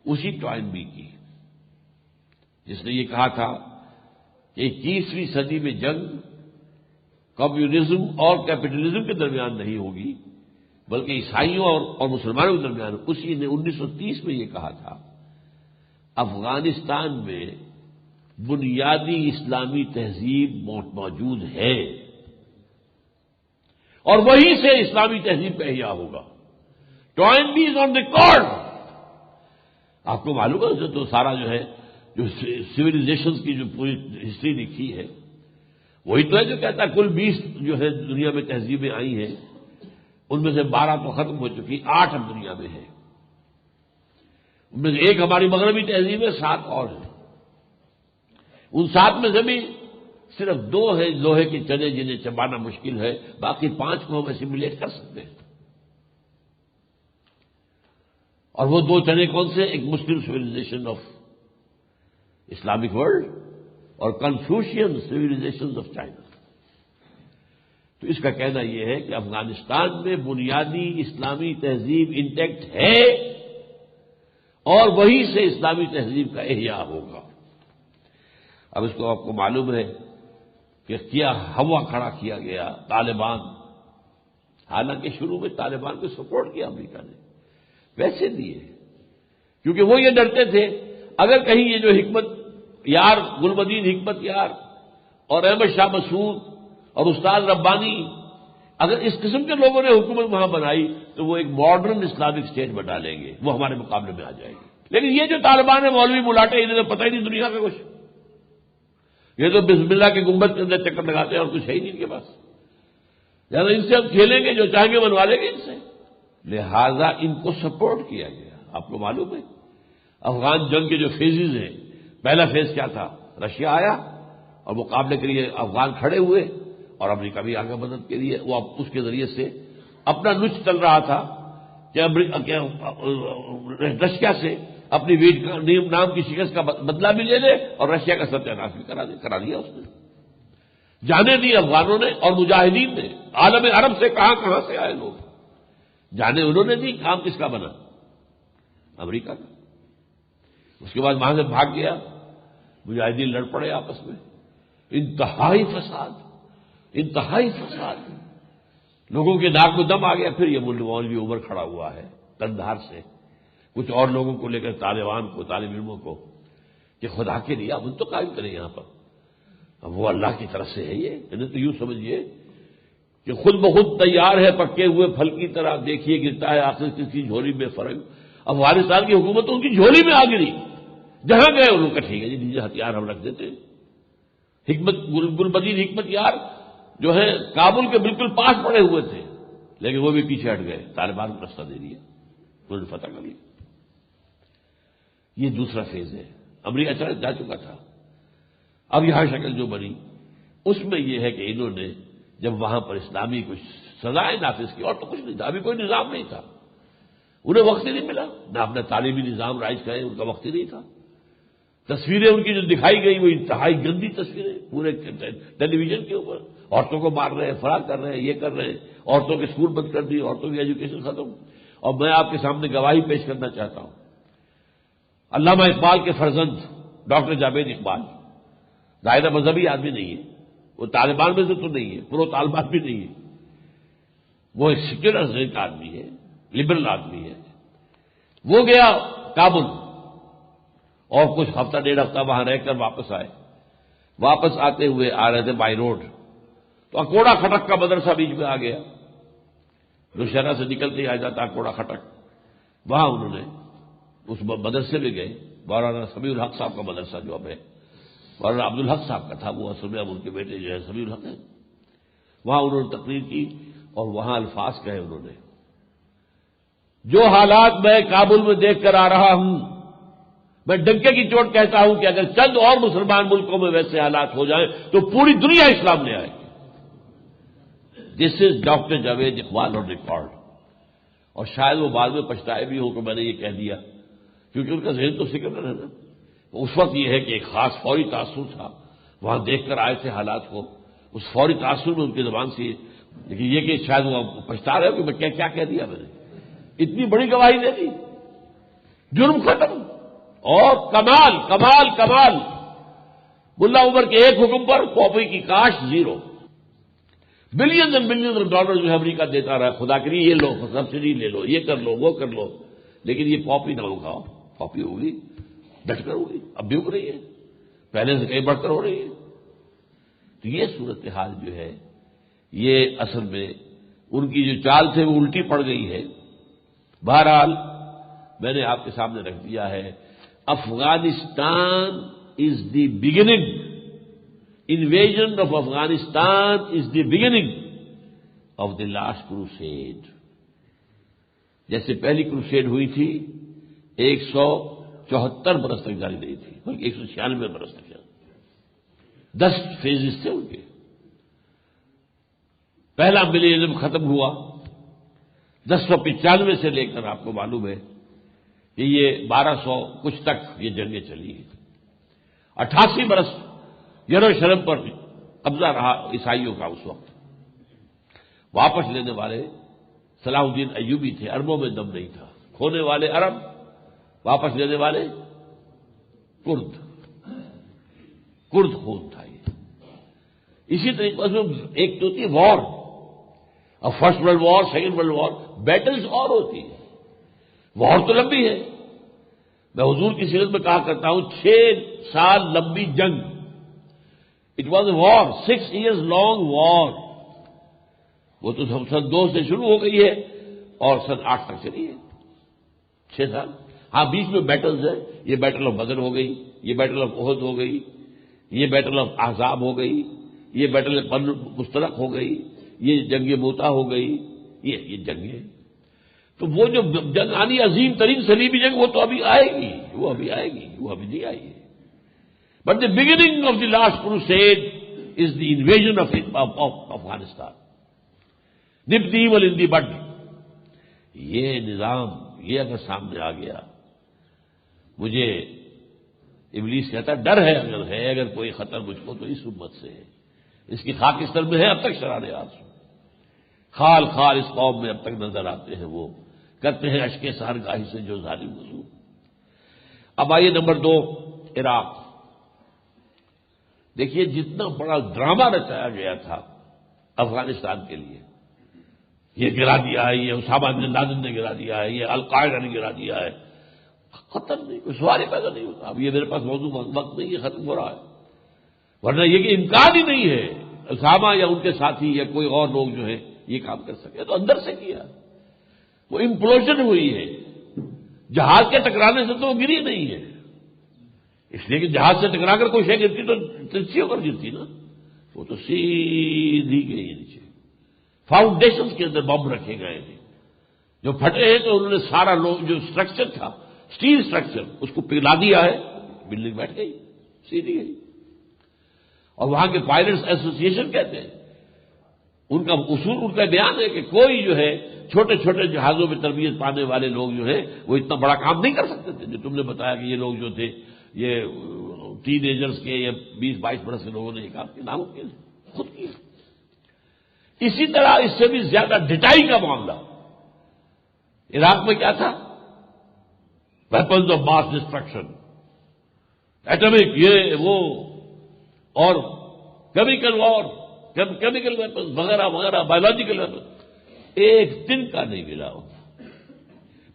اسی ٹوائنبی کی، جس نے یہ کہا تھا کہ 21ویں صدی میں جنگ کمیونزم اور کیپٹلزم کے درمیان نہیں ہوگی بلکہ عیسائیوں اور مسلمانوں کے درمیان۔ اسی نے 1930 میں یہ کہا تھا افغانستان میں بنیادی اسلامی تہذیب موجود ہے اور وہیں سے اسلامی تہذیب کا احیاء ہوگا۔ ٹوائنبی از آن ریکارڈ۔ آپ کو معلوم ہے تو سارا جو سویلائزیشن کی جو پوری ہسٹری لکھی ہے وہی تو ہے جو کہتا ہے کل 20 جو ہے دنیا میں تہذیبیں آئی ہیں، ان میں سے 12 تو ختم ہو چکی، 8 اب دنیا میں ہے، ان میں سے ایک ہماری مغربی تہذیب ہے، 7 اور ہیں۔ ان 7 میں سے بھی صرف 2 ہیں لوہے کے چنے جنہیں چبانا مشکل ہے، باقی 5 کو ہم اسیمولیٹ کر سکتے ہیں۔ اور وہ 2 چنے کون سے؟ ایک مسلم سویلائزیشن آف اسلامک ورلڈ اور کنفیوشین سویلائزیشن آف چائنا۔ تو اس کا کہنا یہ ہے کہ افغانستان میں بنیادی اسلامی تہذیب انٹیکٹ ہے اور وہیں سے اسلامی تہذیب کا احیاء ہوگا۔ اب اس کو آپ کو معلوم ہے کہ کیا ہوا کھڑا کیا گیا طالبان، حالانکہ شروع میں طالبان کو سپورٹ کیا امریکہ نے، ویسے دیے کیونکہ وہ یہ ڈرتے تھے اگر کہیں یہ جو حکمت یار گلبدین حکمت یار اور احمد شاہ مسعود اور استاد ربانی اگر اس قسم کے لوگوں نے حکومت وہاں بنائی تو وہ ایک ماڈرن اسلامک اسٹیٹ بنا لیں گے، وہ ہمارے مقابلے میں آ جائے گی۔ لیکن یہ جو طالبان ہے مولوی ملاٹے، انہیں تو پتہ ہی نہیں دنیا کا کچھ، یہ تو بسم اللہ کے گنبد کے اندر چکر لگاتے ہیں اور کچھ ہے ہی نہیں ان کے پاس، لہٰذا ان سے ہم کھیلیں گے، جو چاہیں گے بنوا لیں گے ان سے، لہذا ان کو سپورٹ کیا گیا۔ آپ کو معلوم ہے افغان جنگ کے جو فیزز ہیں، پہلا فیز کیا تھا؟ رشیا آیا اور مقابلے کے لیے افغان کھڑے ہوئے اور امریکہ بھی آگے مدد کے لیے، وہ اس کے ذریعے سے اپنا نچ چل رہا تھا کہ رشیا سے اپنی ویٹ نام کی شکست کا بدلہ بھی لے لے اور رشیا کا ستیہ ناش بھی کرا دیا اس نے۔ جانے دی افغانوں نے اور مجاہدین نے، عالم عرب سے کہاں سے آئے لوگ، جانے انہوں نے دی، کام کس کا بنا؟ امریکہ کا۔ اس کے بعد وہاں سے بھاگ گیا، مجاہدین لڑ پڑے آپس میں، انتہائی فساد، لوگوں کے ناک میں دم آ گیا۔ پھر یہ مولوی عمر کھڑا ہوا ہے قندھار سے کچھ اور لوگوں کو لے کر طالبان کو، طالب علموں کو، کہ خدا کے لیے اب ان تو قائم کریں یہاں پر، اب وہ اللہ کی طرف سے ہے یہ، یعنی تو یوں سمجھیے کہ خود بخود تیار ہے پکے ہوئے پھل کی طرح، دیکھیے گرتا ہے آخر کس کی جھولی میں فرنگ۔ افغانستان کی حکومت ان کی جھولی میں آ گری، جہاں گئے انہوں کا ٹھیک ہے جی دیجیے ہتھیار ہم رکھ دیتے ہیں۔ حکمت گلبدین حکمت یار جو ہے کابل کے بالکل پاس پڑے ہوئے تھے لیکن وہ بھی پیچھے ہٹ گئے، طالبان کو راستہ دے دیا، انہوں نے فتح کر لیا۔ یہ دوسرا فیز ہے، امریکہ چلا جا چکا تھا۔ اب یہاں شکل جو بنی اس میں یہ ہے کہ انہوں نے جب وہاں پر اسلامی کچھ سزائیں نافذ کی، اور تو کچھ نہیں تھا، ابھی کوئی نظام نہیں تھا، انہیں وقت ہی نہیں ملا، نہ اپنا تعلیمی نظام رائج کرے، ان کا وقت ہی نہیں تھا۔ تصویریں ان کی جو دکھائی گئی وہ انتہائی گندی تصویریں، پورے ٹیلی ویژن کے اوپر عورتوں کو مار رہے ہیں، فرار کر رہے ہیں، یہ کر رہے ہیں، عورتوں کے اسکول بند کر دیے، عورتوں کی ایجوکیشن ختم۔ اور میں آپ کے سامنے گواہی پیش کرنا چاہتا ہوں، علامہ اقبال کے فرزند ڈاکٹر جاوید اقبال دائرہ مذہبی آدمی نہیں ہے، وہ طالبان میں سے تو نہیں ہے، پرو طالبان بھی نہیں ہے، وہ ایک سیکولر آدمی ہے، لبرل آدمی ہے۔ وہ گیا کابل اور کچھ ہفتہ ڈیڑھ ہفتہ وہاں رہ کر واپس آئے، واپس آتے ہوئے آ رہے تھے بائی روڈ تو اکوڑا کھٹک کا مدرسہ بیچ میں آ گیا، نوشہرہ سے نکلتے ہی آ جاتا اکوڑا کھٹک، وہاں انہوں نے اس مدرسے میں گئے، مولانا سمیع الحق صاحب کا مدرسہ جو اب ہے، مولانا عبدالحق صاحب کا تھا، وہ اصل میں اب ان کے بیٹے جو ہے سمیع الحق ہیں، وہاں انہوں نے تقریر کی اور وہاں الفاظ کہے انہوں نے، جو حالات میں کابل میں دیکھ کر آ رہا ہوں، میں ڈنکے کی چوٹ کہتا ہوں کہ اگر چند اور مسلمان ملکوں میں ویسے حالات ہو جائیں تو پوری دنیا اسلام لے آئے گی۔ This is doctor Javed Iqbal on record, اور شاید وہ بعد میں پچھتائے بھی ہو کہ میں نے یہ کہہ دیا، کیونکہ ان کا ذہن تو سیکولر ہے نا۔ اس وقت یہ ہے کہ ایک خاص فوری تاثر تھا، وہاں دیکھ کر آئے تھے حالات کو، اس فوری تاثر میں ان کی زبان سے، لیکن یہ کہ شاید وہ پچھتا رہے ہو کہ میں کیا کہہ دیا، میں نے اتنی بڑی گواہی دے دی، جرم ختم۔ اور کمال کمال کمال، ملا عمر کے ایک حکم پر پاپی کی کاشت zero, billions and billions of dollar جو ہے امریکہ دیتا رہا، خدا کے لیے یہ لو سبسڈی لے لو، یہ کر لو وہ کر لو، لیکن یہ پاپی نہ اگاؤ۔ پاپی ہوگی، ڈٹ کر ہوگی، اب بھی اگ رہی ہے، پہلے سے کہیں بڑھ کر ہو رہی ہے۔ تو یہ صورتحال جو ہے یہ اصل میں ان کی جو چال تھے وہ الٹی پڑ گئی ہے۔ بہرحال میں نے آپ کے سامنے رکھ دیا ہے، Afghanistan is the beginning, invasion of Afghanistan is the beginning of the last crusade. جیسے پہلی کروسیڈ ہوئی تھی 174 برس تک جاری رہی تھی، بلکہ 196 برس تک، 10 فیزز تھے ان کے۔ پہلا ملینیم ختم ہوا 1095 سے لے کر آپ کو معلوم ہے کہ یہ 1200 کچھ تک یہ جنگیں چلی ہیں۔ 88 برس یروشلم پر قبضہ رہا عیسائیوں کا اس وقت۔ واپس لینے والے صلاح الدین ایوبی تھے، عربوں میں دم نہیں تھا، کھونے والے عرب، واپس لینے والے کرد خون تھا یہ۔ اسی طریقے سے ایک تو تھی وار، اور first world war, second world war, battles اور ہوتی ہے، وار تو لمبی ہے۔ میں حضور کی سیرت میں کہا کرتا ہوں 6 سال لمبی جنگ، it was a war, 6 years long war. وہ تو سن 2 سے شروع ہو گئی ہے اور سن 8 تک چلی ہے، 6 سال۔ ہاں بیچ میں بیٹلز ہے، یہ بیٹل آف بدر ہو گئی، یہ بیٹل آف احد ہو گئی، یہ بیٹل آف احزاب ہو گئی، یہ بیٹل مسترق ہو گئی، یہ جنگ موتا ہو گئی، یہ جنگیں۔ تو وہ جو جنگ آنی عظیم ترین صلیبی جنگ، وہ تو ابھی آئے گی، وہ ابھی آئے گی، وہ ابھی نہیں آئی ہے۔ But the beginning of the last crusade is the invasion of Afghanistan, nip the evil ان دی بڈ۔ یہ نظام یہ اگر سامنے آ گیا، مجھے ابلیس کہتا ہے ڈر ہے اگر کوئی خطر مجھ کو تو اس امت سے ہے، اس کی خاکستر میں ہے اب تک شرارے آنسو، خال خال اس قوم میں اب تک نظر آتے ہیں، وہ کرتے ہیں اشک سحرگاہی سے جو ظالم وضو۔ اب آئیے نمبر 2، عراق۔ دیکھیے جتنا بڑا ڈرامہ رچایا گیا تھا افغانستان کے لیے، یہ گرا دیا ہے، یہ اسامہ بن لادن نے گرا دیا ہے، یہ القاعدہ نے گرا دیا ہے، ختم نہیں، کوئی سوال ہی پیدا نہیں ہوتا۔ اب یہ میرے پاس موضوع وقت نہیں ہے، ختم ہو رہا ہے، ورنہ یہ کہ امکان ہی نہیں ہے اسامہ یا ان کے ساتھی یا کوئی اور لوگ جو ہے یہ کام کر سکے، تو اندر سے کیا، وہ امپلوژن ہوئی ہے، جہاز کے ٹکرانے سے تو وہ گری نہیں ہے، اس لیے کہ جہاز سے ٹکرا کر کوئی شے گرتی تو ترچھی ہو کر گرتی نا، وہ تو سیدھی گئی نیچے، فاؤنڈیشن کے اندر بم رکھے گئے ہیں، جو پھٹے ہیں تو انہوں نے سارا لوگ جو اسٹرکچر تھا، اسٹیل اسٹرکچر، اس کو پگھلا دیا ہے، بلڈنگ بیٹھ گئی، سیدھی گئی۔ اور وہاں کے پائلٹس ایسوسی ایشن کہتے ہیں، ان کا اصول، ان کا بیان ہے کہ کوئی جو ہے چھوٹے چھوٹے جہازوں میں تربیت پانے والے لوگ جو ہیں وہ اتنا بڑا کام نہیں کر سکتے تھے، جو تم نے بتایا کہ یہ لوگ جو تھے یہ ٹین ایجرز کے یا 20-22 برس کے لوگوں نے یہ کام کیا، خود کیا۔ اسی طرح اس سے بھی زیادہ ڈٹائی کا معاملہ عراق میں کیا تھا، weapons of mass destruction, atomic, یہ وہ، اور کیمیکل وار، کیمیکل ویپنز وغیرہ وغیرہ، بایولوجیکل ویپنز، ایک دن کا نہیں ملا۔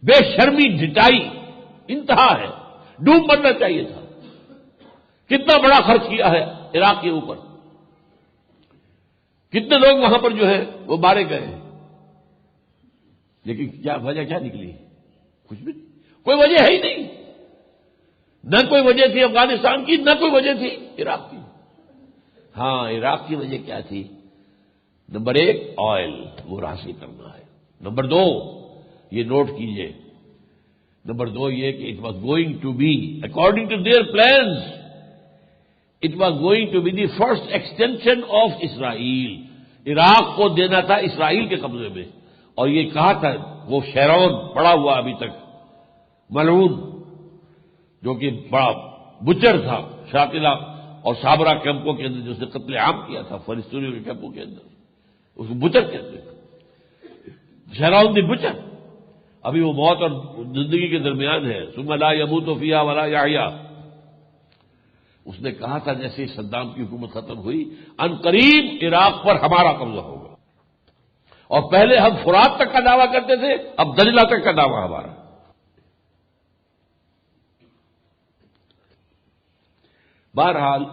بے شرمی، ڈٹائی انتہا ہے، ڈوب مرنا چاہیے تھا۔ کتنا بڑا خرچ کیا ہے عراق کے اوپر، کتنے لوگ وہاں پر جو ہے وہ مارے گئے، لیکن کیا وجہ کیا نکلی؟ کچھ بھی نہیں، کوئی وجہ ہے ہی نہیں، نہ کوئی وجہ تھی افغانستان کی، نہ کوئی وجہ تھی عراق کی۔ ہاں عراق کی وجہ کیا تھی؟ نمبر 1 آئل، وہ حاصل کرنا ہے۔ نمبر 2 یہ نوٹ کیجئے، نمبر 2 یہ کہ it was going to be according to their plans, it was going to be the first extension of Israel, Iraq کو دینا تھا اسرائیل کے قبضے میں، اور یہ کہا تھا وہ شیرون پڑا ہوا ابھی تک ملعون، جو کہ بڑا بچر تھا شاکلہ اور صابرہ کیمپوں کے اندر، جس نے قتل عام کیا تھا فلسطینیوں کے کیمپوں کے اندر، اس کو بچر کہتے ہیں، شیرون دی بچر، ابھی وہ موت اور زندگی کے درمیان ہے. ثم لا يموت فيها ولا يحيا. اس نے کہا تھا جیسے صدام کی حکومت ختم ہوئی ان قریب عراق پر ہمارا قبضہ ہوگا. اور پہلے ہم فرات تک کا دعویٰ کرتے تھے، اب دجلہ تک کا دعویٰ ہمارا. بہرحال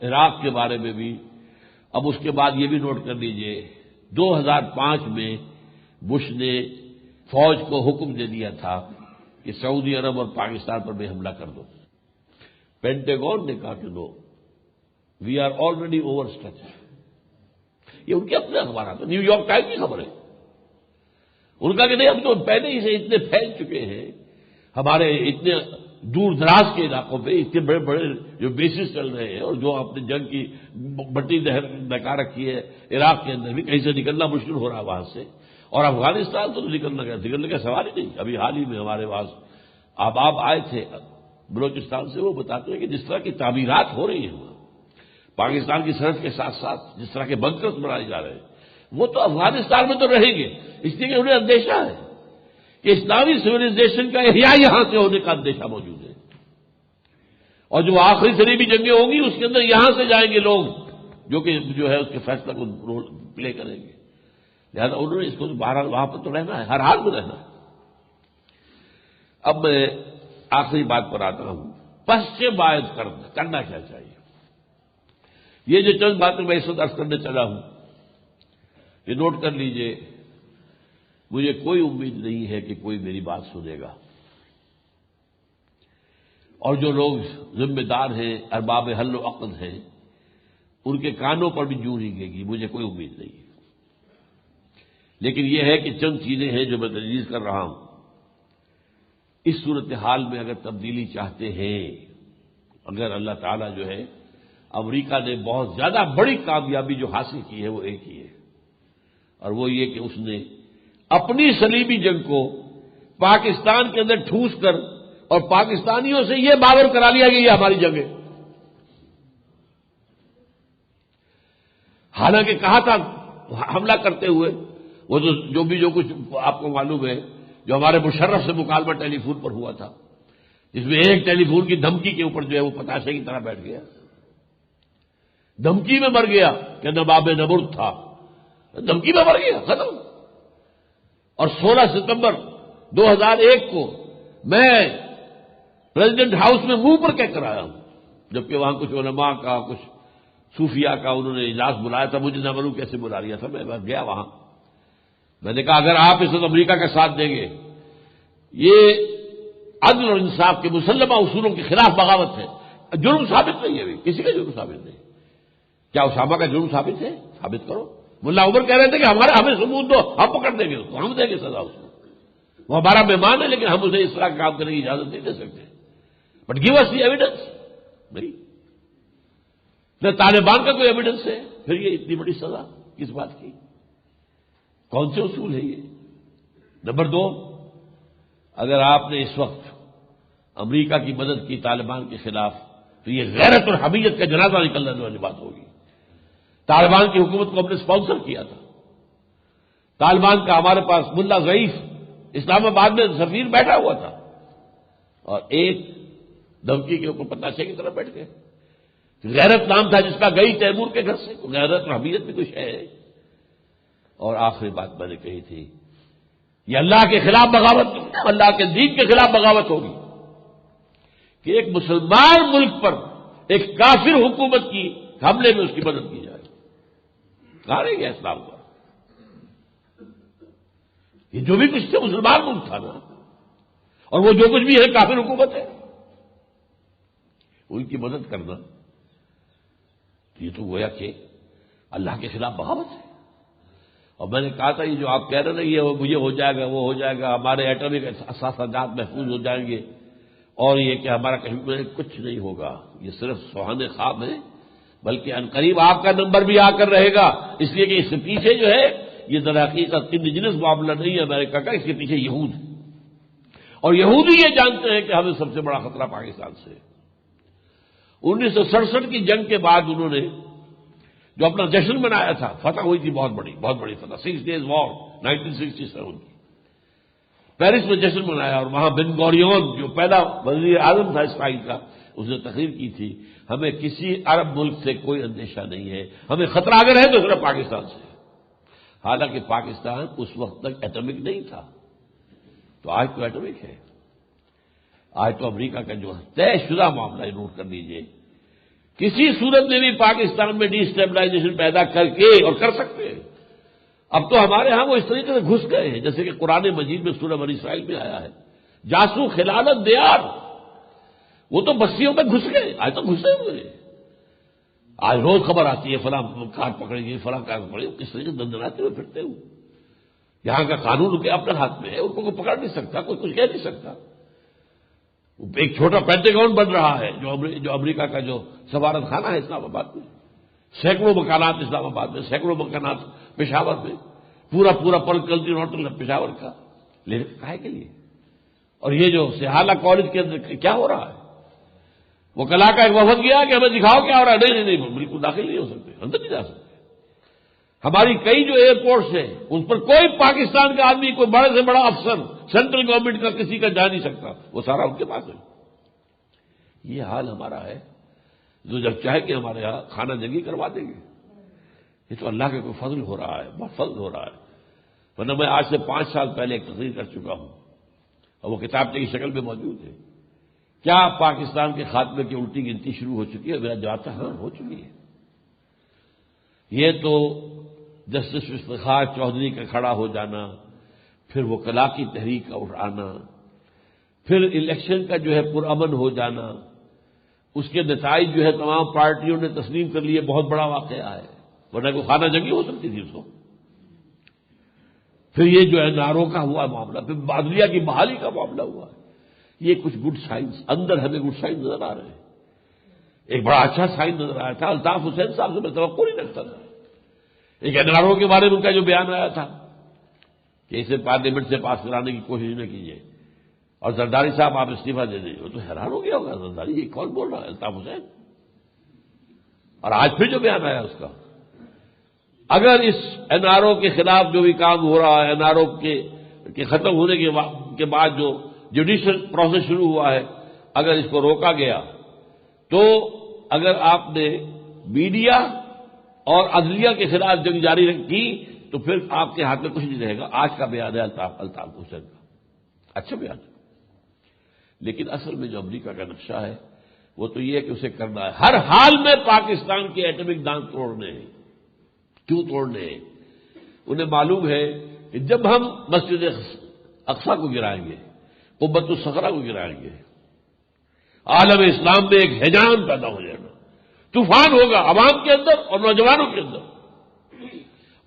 عراق کے بارے میں بھی اب اس کے بعد یہ بھی نوٹ کر لیجئے 2005 میں بش نے فوج کو حکم دے دیا تھا کہ سعودی عرب اور پاکستان پر بھی حملہ کر دو. پینٹاگون نے کہا کہ no we are already over stretch. یہ ان کے اپنے اخبارات نیو یارک ٹائمز کی خبر ہے. ان کا کہ نہیں ہم تو پہلے ہی سے اتنے پھیل چکے ہیں، ہمارے اتنے دور دراز کے علاقوں پہ اتنے بڑے بڑے جو بیسز چل رہے ہیں اور جو اپنے جنگ کی بٹی دہکا رکھی ہے عراق کے اندر بھی، کہیں سے نکلنا مشکل ہو رہا ہے وہاں سے. اور افغانستان تو نکلنے کا سوال ہی نہیں. ابھی حال ہی میں ہمارے پاس آپ آئے تھے بلوچستان سے، وہ بتاتے ہیں کہ جس طرح کی تعمیرات ہو رہی ہیں وہاں پاکستان کی سرحد کے ساتھ ساتھ، جس طرح کے بنکرز بنائے جا رہے ہیں، وہ تو افغانستان میں تو رہیں گے، اس لیے کہ انہیں اندیشہ ہے کہ اسلامی سویلائزیشن کا احیاء یہاں سے ہونے کا اندیشہ موجود ہے. اور جو آخری صلیبی جنگیں ہوں گی اس کے اندر یہاں سے جائیں گے لوگ جو ہے اس کے فیصلہ کو رول پلے کریں گے. لہٰذا انہوں نے اس کو بہرحال وہاں پر تو رہنا ہے، ہر حال میں رہنا ہے. اب میں آخری بات پر آتا ہوں، پسچمائز کرنا کیا چاہیے. یہ جو چند باتیں میں اس وقت عرض کرنے چلا ہوں یہ نوٹ کر لیجئے. مجھے کوئی امید نہیں ہے کہ کوئی میری بات سنے گا، اور جو لوگ ذمہ دار ہیں، ارباب حل و عقد ہیں، ان کے کانوں پر بھی جوں رنگے گی. مجھے کوئی امید نہیں ہے، لیکن یہ ہے کہ چند چیزیں ہیں جو میں تجویز کر رہا ہوں. اس صورتحال میں اگر تبدیلی چاہتے ہیں، اگر اللہ تعالیٰ جو ہے، امریکہ نے بہت زیادہ بڑی کامیابی جو حاصل کی ہے وہ ایک ہی ہے، اور وہ یہ کہ اس نے اپنی صلیبی جنگ کو پاکستان کے اندر ٹھوس کر اور پاکستانیوں سے یہ باور کرا لیا کہ یہ ہماری جنگ ہے. حالانکہ کہا تھا حملہ کرتے ہوئے، وہ تو جو کچھ آپ کو معلوم ہے، جو ہمارے مشرف سے مکالمہ ٹیلی فون پر ہوا تھا، جس میں ایک ٹیلی فون کی دھمکی کے اوپر جو ہے وہ پتاشے کی طرح بیٹھ گیا، دھمکی میں مر گیا کہ نواب نمرود تھا، دھمکی میں مر گیا، ختم. اور 16 ستمبر 2001 کو میں پریزیڈنٹ ہاؤس میں منہ پر کہہ کر آیا ہوں، جبکہ وہاں کچھ علماء کا کچھ صوفیاء کا انہوں نے اجلاس بلایا تھا، مجھے نہ معلوم کیسے بلا لیا تھا. میں گیا وہاں، میں نے کہا اگر آپ اس وقت امریکہ کا ساتھ دیں گے یہ عدل اور انصاف کے مسلمہ اصولوں کے خلاف بغاوت ہے. جرم ثابت نہیں ہے، ابھی کسی کا جرم ثابت نہیں. کیا اسامہ کا جرم ثابت ہے؟ ثابت کرو. ملا عمر کہہ رہے تھے کہ ہمیں ثبوت دو، ہم پکڑ دیں گے اس کو، ہم دیں گے سزا اس کو. وہ ہمارا مہمان ہے لیکن ہم اسے اس طرح کا کام کرنے کی اجازت نہیں دے سکتے. But give us the evidence. نہیں، نہ طالبان کا کوئی ایویڈنس ہے، پھر یہ اتنی بڑی سزا کس بات کی؟ کون سے اصول ہے یہ؟ نمبر 2، اگر آپ نے اس وقت امریکہ کی مدد کی طالبان کے خلاف تو یہ غیرت اور حمیت کا جنازہ نکلنے والی بات ہوگی. طالبان کی حکومت کو ہم نے اسپانسر کیا تھا. طالبان کا ہمارے پاس ملا ضعیف اسلام آباد میں سفیر بیٹھا ہوا تھا، اور ایک دھمکی کے اوپر پتاشے کی طرف بیٹھ گئے. غیرت نام تھا جس کا گئی تیمور کے گھر سے. غیرت اور حمیت بھی کچھ ہے. اور آخری بات میں نے کہی تھی، یہ اللہ کے خلاف بغاوت نہیں، اللہ کے دین کے خلاف بغاوت ہوگی کہ ایک مسلمان ملک پر ایک کافر حکومت کی حملے میں اس کی مدد کی جائے. کہاں رہ گیا اسلام کا؟ یہ جو بھی کچھ تھے مسلمان ملک تھا نا، اور وہ جو کچھ بھی ہے کافر حکومت ہے، ان کی مدد کرنا یہ تو گویا کہ اللہ کے خلاف بغاوت ہے. اور میں نے کہا تھا یہ جو آپ کہہ رہے ہیں یہ ہو جائے گا، وہ ہو جائے گا، ہمارے ایٹمی اثاثات محفوظ ہو جائیں گے، اور یہ کہ ہمارا کشمیر میں کچھ نہیں ہوگا، یہ صرف سہانے خواب ہے. بلکہ عنقریب آپ کا نمبر بھی آ کر رہے گا، اس لیے کہ اس کے پیچھے جو ہے یہ در حقیقت انڈیجنس معاملہ نہیں ہے امریکہ کا، اس کے پیچھے یہود ہے. اور یہودی یہ جانتے ہیں کہ ہمیں سب سے بڑا خطرہ پاکستان سے. 1967 کی جنگ کے بعد انہوں نے جو اپنا جشن منایا تھا، فتح ہوئی تھی بہت بڑی فتح، 6 days وار 1967 کی. پیرس میں جشن منایا اور وہاں بن گوریون جو پہلا وزیر اعظم تھا اسرائیل کا، اس نے تقریر کی تھی ہمیں کسی عرب ملک سے کوئی اندیشہ نہیں ہے، ہمیں خطرہ اگر ہے تو صرف پاکستان سے۔ حالانکہ پاکستان اس وقت تک ایٹمک نہیں تھا، تو آج تو ایٹمک ہے۔ آج تو امریکہ کا جو طے شدہ معاملہ ہے، نوٹ کر لیجئے، کسی صورت میں بھی پاکستان میں ڈی اسٹیبلائزیشن پیدا کر کے اور کر سکتے ہیں۔ اب تو ہمارے ہاں وہ اس طریقے سے گھس گئے ہیں جیسے کہ قرآن مجید میں سورہ بنی اسرائیل میں آیا ہے، جاسو خلالت دیار، وہ تو بستیوں میں گھس گئے، آج تو گھسے ہوئے ہیں۔ آج روز خبر آتی ہے فلاں کار پکڑیں گے، فلاں کار پکڑیں گے، کس طریقے سے دندناتے ہوئے پھرتے ہوئے۔ یہاں کا قانون ان کے اپنے ہاتھ میں ہے، ان کو کوئی پکڑ نہیں سکتا، کوئی کچھ کہہ نہیں سکتا۔ ایک چھوٹا پینٹاگون بن رہا ہے جو امریکہ کا جو سفارت خانہ ہے اسلام آباد میں، سینکڑوں مکانات اسلام آباد میں، سینکڑوں مکانات پشاور میں، پورا پولٹیکل ہوٹل ہے پشاور کا، لیکن کاہے کے لیے؟ اور یہ جو سہالہ کالج کے اندر کیا ہو رہا ہے؟ وہ کلا کا ایک وفد گیا کہ ہمیں دکھاؤ کیا ہو رہا ہے، نہیں بالکل داخل نہیں ہو سکتے، اندر نہیں جا سکتے۔ ہماری کئی جو ایئرپورٹس ہیں ان پر کوئی پاکستان کا آدمی، کوئی بڑے سے بڑا افسر سینٹرل گورنمنٹ کا کسی کا جا نہیں سکتا، وہ سارا ان کے پاس ہے۔ یہ حال ہمارا ہے، جو جب چاہے کہ ہمارے یہاں خانہ جنگی کروا دیں گے۔ یہ تو اللہ کا کوئی فضل ہو رہا ہے، بہت فضل ہو رہا ہے۔ ورنہ میں آج سے 5 سال پہلے ایک تقریر کر چکا ہوں اور وہ کتابچے کی شکل میں موجود ہے۔ کیا پاکستان کے خاتمے کی الٹی گنتی شروع ہو چکی ہے؟ میرا جواب تھا ہاں، ہو چکی ہے۔ یہ تو جسٹس افتخار چودھری کا کھڑا ہو جانا، پھر وہ کلا کی تحریک کا اٹھانا، پھر الیکشن کا جو ہے پرامن ہو جانا، اس کے نتائج جو ہے تمام پارٹیوں نے تسلیم کر لیے، بہت بڑا واقعہ ہے، ورنہ کوئی خانہ جنگی ہو سکتی تھی اس کو۔ پھر یہ جو ہے ناروں کا ہوا معاملہ، پھر عدلیہ کی بحالی کا معاملہ ہوا ہے۔ یہ کچھ گڈ سائنس اندر ہمیں گڈ سائنس نظر آ رہے ہیں۔ ایک بڑا اچھا سائن نظر آیا تھا، الطاف حسین صاحب سے میں توقع نہیں رکھتا تھا۔ ایک NRO کے بارے میں ان کا جو بیان آیا تھا کہ اسے پارلیمنٹ سے پاس کرانے کی کوشش نہ کیجیے اور زرداری صاحب آپ استعفیٰ دے دیں، وہ تو حیران ہو گیا ہوگا زرداری، یہ کون بول رہا ہے؟ الطاف حسین۔ اور آج پھر جو بیان آیا اس کا، اگر اس NRO کے خلاف جو بھی کام ہو رہا ہے، NRO کے ختم ہونے کے بعد جو جوڈیشل پروسیس شروع ہوا ہے، اگر اس کو روکا گیا تو اگر آپ نے میڈیا اور عدلیہ کے خلاف جنگ جاری کی تو پھر آپ کے ہاتھ میں کچھ نہیں رہے گا۔ آج کا بیان ہے الطاف حسین کا، اچھا بیان ہے، لیکن اصل میں جو امریکہ کا نقشہ ہے وہ تو یہ ہے کہ اسے کرنا ہے ہر حال میں پاکستان کے ایٹمک دانت توڑنے ہیں۔ کیوں توڑنے ہیں؟ انہیں معلوم ہے کہ جب ہم مسجد اقصی کو گرائیں گے، قبۃ الصخرہ کو گرائیں گے، عالم اسلام میں ایک ہیجان پیدا ہو جائے گا، طوفان ہوگا عوام کے اندر اور نوجوانوں کے اندر۔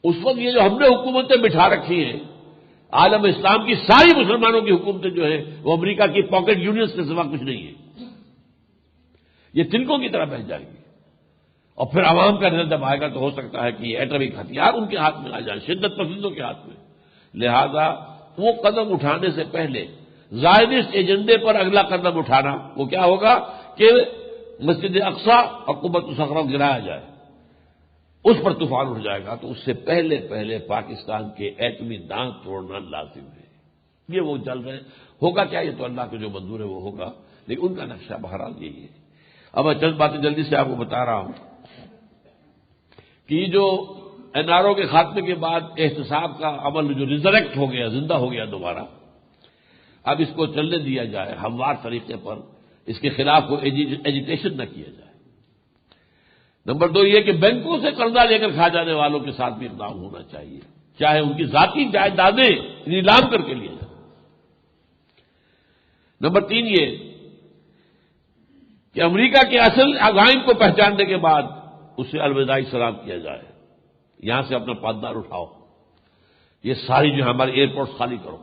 اس وقت یہ جو ہم نے حکومتیں بٹھا رکھی ہیں، عالم اسلام کی ساری مسلمانوں کی حکومتیں جو ہیں وہ امریکہ کی پاکٹ یونینز کے سوا کچھ نہیں ہے، یہ تنکوں کی طرح بہہ جائیں گی۔ اور پھر عوام کا نظر جب آئے گا تو ہو سکتا ہے کہ یہ ایٹمک ہتھیار ان کے ہاتھ میں آ جائے، شدت پسندوں کے ہاتھ میں۔ لہذا وہ قدم اٹھانے سے پہلے زائدست ایجنڈے پر اگلا قدم اٹھانا، وہ کیا ہوگا کہ مسجد اقصی اور قبۃ الصخرہ گرایا جائے، اس پر طوفان اٹھ جائے گا، تو اس سے پہلے پاکستان کے ایٹمی دانت توڑنا لازم ہے۔ یہ وہ چل رہے ہوگا کیا؟ یہ تو اللہ کو جو منظور ہے وہ ہوگا، لیکن ان کا نقشہ بہرحال یہی ہے۔ اب میں چند باتیں جلدی سے آپ کو بتا رہا ہوں کہ جو NRO کے خاتمے کے بعد احتساب کا عمل جو ریزریکٹ ہو گیا، زندہ ہو گیا دوبارہ، اب اس کو چلنے دیا جائے ہموار طریقے پر، اس کے خلاف کوئی ایجیٹیشن نہ کیا جائے۔ نمبر 2 یہ کہ بینکوں سے قرضہ لے کر کھا جانے والوں کے ساتھ بھی اقدام ہونا چاہیے، چاہے ان کی ذاتی جائیدادیں نیلام کر کے لیا جائے۔ نمبر 3 یہ کہ امریکہ کے اصل عزائم کو پہچاننے کے بعد اسے الوداعی سلام کیا جائے، یہاں سے اپنا پاددار اٹھاؤ، یہ ساری جو ہمارے ایئرپورٹس خالی کرو،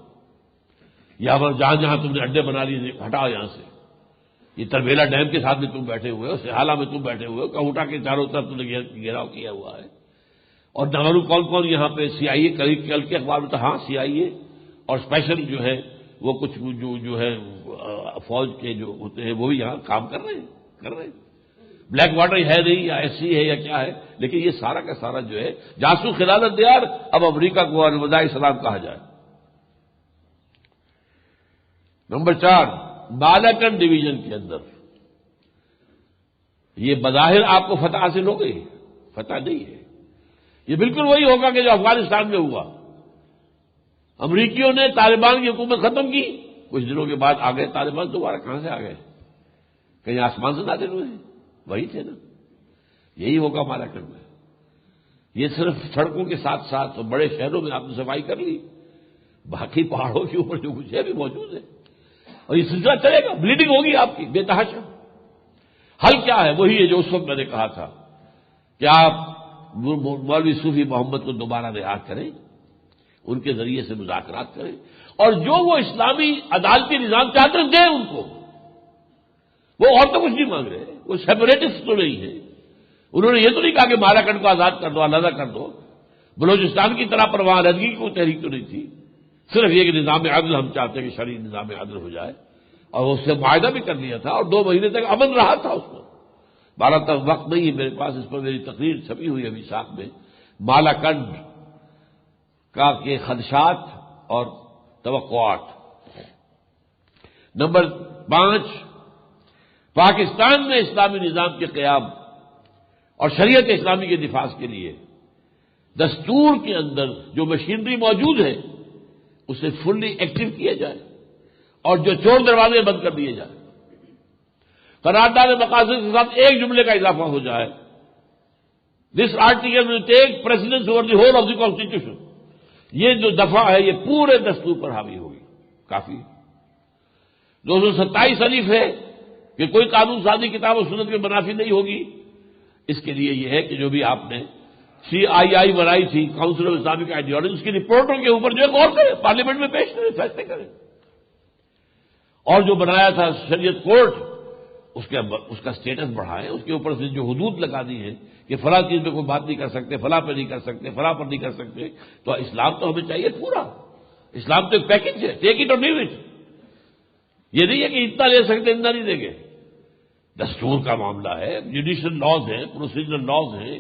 یہاں پر جہاں تم نے اڈے بنا لیے ہٹاؤ یہاں سے، یہ تربیلا ڈیم کے ساتھ میں تم بیٹھے ہوئے ہو، سہالہ میں تم بیٹھے ہوئے ہو، کہوٹا کے چاروں طرف تم نے گھیراؤ کیا ہوا ہے، اور نہرو کون یہاں پہ CIA کل کے اخبار میں تو ہاں CIA اور اسپیشل جو ہے وہ کچھ جو ہے فوج کے جو ہوتے ہیں وہ بھی یہاں کام کر رہے ہیں۔ بلیک واٹر ہے نہیں یا SC ہے یا کیا ہے، لیکن یہ سارا کا سارا جو ہے جاسو خلالت دیار، اب امریکہ کو الوداعی سلام کہا جائے۔ نمبر 4، بالاکن ڈویژن کے اندر یہ بظاہر آپ کو فتح حاصل ہو گئی، فتح نہیں ہے، یہ بالکل وہی ہوگا کہ جو افغانستان میں ہوا۔ امریکیوں نے طالبان کی حکومت ختم کی، کچھ دنوں کے بعد آ گئے طالبان، دوبارہ کہاں سے آ گئے؟ کہیں آسمان سے نازل ہوئے؟ وہی تھے نا، یہی ہوگا بالاکن میں۔ یہ صرف سڑکوں کے ساتھ ساتھ بڑے شہروں میں آپ نے صفائی کر لی، باقی پہاڑوں کے اوپر جو کچھ ہے بھی موجود ہے، اور یہ سلسلہ چلے گا، بلیڈنگ ہوگی آپ کی بے تحاشا۔ حل کیا ہے؟ وہی ہے جو اس وقت میں نے کہا تھا کہ آپ مولوی صوفی محمد کو دوبارہ رہا کریں، ان کے ذریعے سے مذاکرات کریں، اور جو وہ اسلامی عدالتی نظام چاہتے ہیں دیں ان کو۔ وہ اور تو کچھ نہیں مانگ رہے، وہ سیپریٹسٹ تو نہیں ہے، انہوں نے یہ تو نہیں کہا کہ بالاکن کو آزاد کر دو، علیحدہ کر دو، بلوچستان کی طرح پر وہاں علیحدگی کی کوئی تحریک تو نہیں تھی، صرف یہ کہ نظام عدل ہم چاہتے ہیں کہ شرعی نظام عدل ہو جائے، اور اس سے معاہدہ بھی کر لیا تھا، اور 2 مہینے تک امن رہا تھا اس میں۔ 12 تک وقت نہیں ہے میرے پاس، اس پر میری تقریر چھپی ہوئی ہے ابھی ساتھ میں، بالاکن کا کے خدشات اور توقعات۔ نمبر 5، پاکستان میں اسلامی نظام کے قیام اور شریعت اسلامی کے دفاع کے لیے دستور کے اندر جو مشینری موجود ہے اسے فلی ایکٹیو کیا جائے، اور جو چور دروازے بند کر دیے جائیں۔ قرارداد مقاصد کے ساتھ ایک جملے کا اضافہ ہو جائے، this article will take precedence over the whole of the constitution. یہ جو دفعہ ہے یہ پورے دستور پر حاوی ہوگی، کافی 227 الف ہے کہ کوئی قانون سازی کتاب و سنت کے منافی نہیں ہوگی۔ اس کے لیے یہ ہے کہ جو بھی آپ نے CII بنائی تھی، کاؤنسل آف اسلامک آئیڈیالوجی، اس کی رپورٹوں کے اوپر جو ہے غور کریں، پارلیمنٹ میں پیش کریں، فیصلے کریں، اور جو بنایا تھا شریعت کورٹ اس کا سٹیٹس بڑھائیں، اس کے اوپر سے جو حدود لگا دی ہیں کہ فلاں چیز پہ کوئی بات نہیں کر سکتے، فلاں پہ نہیں کر سکتے، فلاں پر نہیں کر سکتے، تو اسلام تو ہمیں چاہیے پورا، اسلام تو ایک پیکج ہے، ٹیک اٹ اور لیو اٹ۔ یہ نہیں ہے کہ اتنا لے سکتے اتنا نہیں دیں گے، دستور کا معاملہ ہے، جوڈیشل لاز ہیں، پروسیجرل لاز ہیں،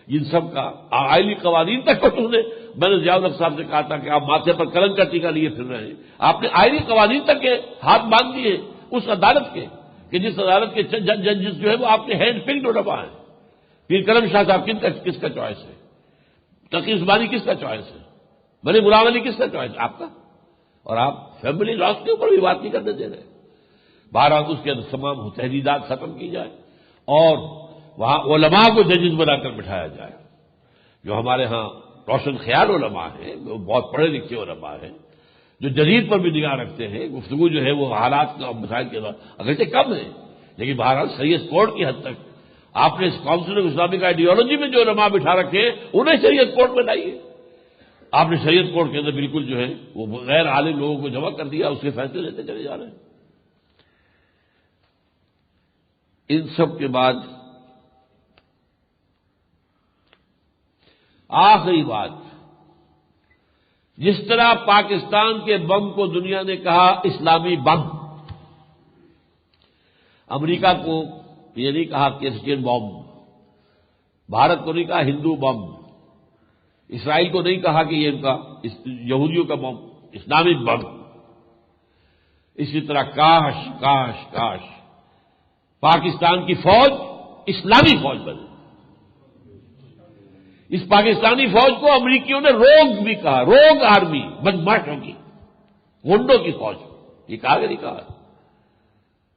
ان سب کا آئلی قوانین تک کو میں نے ضیاء الحق صاحب سے کہا تھا کہ آپ ماتھے پر کلنگ کا ٹیکا لیے پھر رہے ہیں، آپ نے آئلی قوانین تک کے ہاتھ باندھ دیے اس عدالت کے کہ جس عدالت کے ججز جو ہے وہ آپ کے ہینڈ پکڈ علماء ہیں۔ پیر کرم شاہ صاحب کس کا چوائس ہے؟ تقی عثمانی کس کا چوائس ہے؟ بنی غلام علی کس کا چوائس ہے؟ آپ کا۔ اور آپ فیملی لاس کے اوپر بھی بات نہیں کرنے دے رہے۔ بہرحال اس کے تمام تحدیدات ختم کی جائے اور وہاں علماء کو ججز بنا کر بٹھایا جائے، جو ہمارے ہاں روشن خیال علماء ہیں، وہ بہت پڑھے لکھے علماء ہیں، جو جدید پر بھی نگاہ رکھتے ہیں، گفتگو جو ہے وہ حالات کا مسائل کے بعد اگرچہ کم ہے لیکن بہرحال شریعت کورٹ کی حد تک آپ نے اس کاؤنسل آف اسلامک آئیڈیالوجی میں جو علماء بٹھا رکھے ہیں انہیں شریعت کورٹ میں لائیے۔ آپ نے شریعت کورٹ کے اندر بالکل جو ہے وہ غیر عالم لوگوں کو جمع کر دیا، اس کے فیصلے لیتے چلے جا رہے ہیں۔ ان سب کے بعد آخری بات، جس طرح پاکستان کے بم کو دنیا نے کہا اسلامی بم، امریکہ کو یہ نہیں کہا کرسچین بم، بھارت کو نہیں کہا ہندو بم، اسرائیل کو نہیں کہا کہ یہ ان کا یہودیوں کا بم، اسلامی بم۔ اسی طرح کاش کاش کاش پاکستان کی فوج اسلامی فوج بنے۔ اس پاکستانی فوج کو امریکیوں نے روگ بھی کہا، روگ آرمی، بدماشوں کی، گنڈوں کی فوج، یہ کہا کہ نہیں کہا؟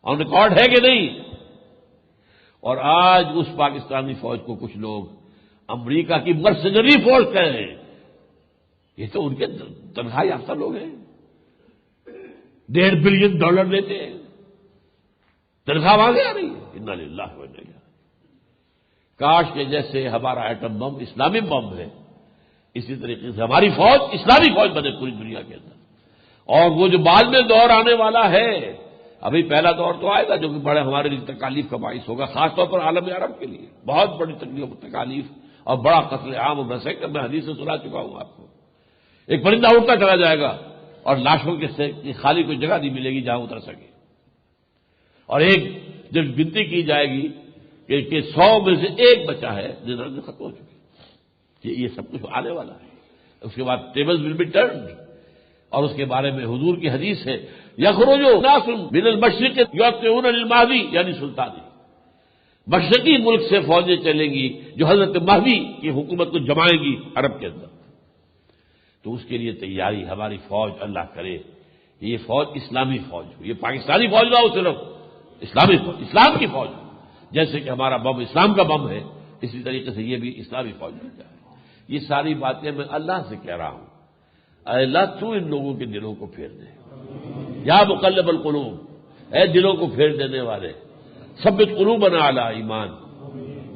آن ریکارڈ ہے کہ نہیں؟ اور آج اس پاکستانی فوج کو کچھ لوگ امریکہ کی مرسنری فورس کہہ رہے ہیں۔ یہ تو ان کے تنخواہ یافتہ لوگ ہیں، $1.5 بلین لیتے ہیں، تنخواہ وہاں سے آ رہی ہے۔ انا للہ و انا الیہ راجعون۔ کاش کے جیسے ہمارا ایٹم بم اسلامی بم ہے، اسی طریقے سے ہماری فوج اسلامی فوج بنے پوری دنیا کے اندر۔ اور وہ جو بعد میں دور آنے والا ہے، ابھی پہلا دور تو آئے گا جو کہ بڑے ہمارے لیے تکالیف کا باعث ہوگا، خاص طور پر عالم عرب کے لیے بہت بڑی تکلیف و تکالیف اور بڑا قتل عام و برسے کر میں حدیث سے سنا چکا ہوں آپ کو۔ ایک پرندہ اڑتا چلا جائے گا اور لاشوں کے خالی کوئی جگہ نہیں ملے گی جہاں اتر سکے، اور ایک جب گنتی کی جائے گی کہ 100 میں سے ایک بچا ہے، زندگی ختم ہو چکی، یہ سب کچھ آنے والا ہے۔ اس کے بعد ٹیبلز ول بی ٹرنڈ، اور اس کے بارے میں حضور کی حدیث ہے یخرج ناس من المشرق یطلعون للمہدی یعنی سلطانی، مشرقی ملک سے فوجیں چلیں گی جو حضرت مہدی کی حکومت کو جمائیں گی عرب کے اندر. تو اس کے لیے تیاری ہماری فوج اللہ کرے یہ فوج اسلامی فوج ہو، یہ پاکستانی فوج نہ ہو، صرف اسلامی فوج، اسلام کی فوج ہو. جیسے کہ ہمارا بم اسلام کا بم ہے، اسی طریقے سے یہ بھی اسلامی فوج بن جائے. یہ ساری باتیں میں اللہ سے کہہ رہا ہوں. اے اللہ تو ان لوگوں کے دلوں کو پھیر دے، یا مقلب القلوب، اے دلوں کو پھیر دینے والے، ثبت قلوبنا علی ایمان،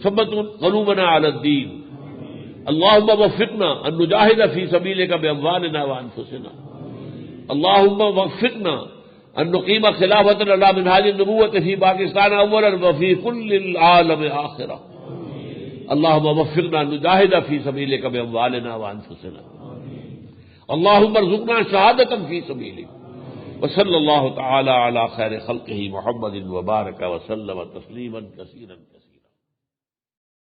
ثبت قلوبنا علی الدین، اللہم وفقنا ان نجاہد فی سبیلک باموالنا وانفسنا، اللہم وفقنا ان نقیم خلافۃ علی منہاج النبوۃ فی پاکستان اولا وفی کل العالم آخرہ، اللہم وفقنا ان نجاہد فی سبیلک باموالنا وانفسنا، اللہم ارزقنا شہادۃ فی سبیلک. وصلی اللہ تعالی علی خیر خلقہ محمد وبارک وسلم تسلیما کثیرا کثیرا.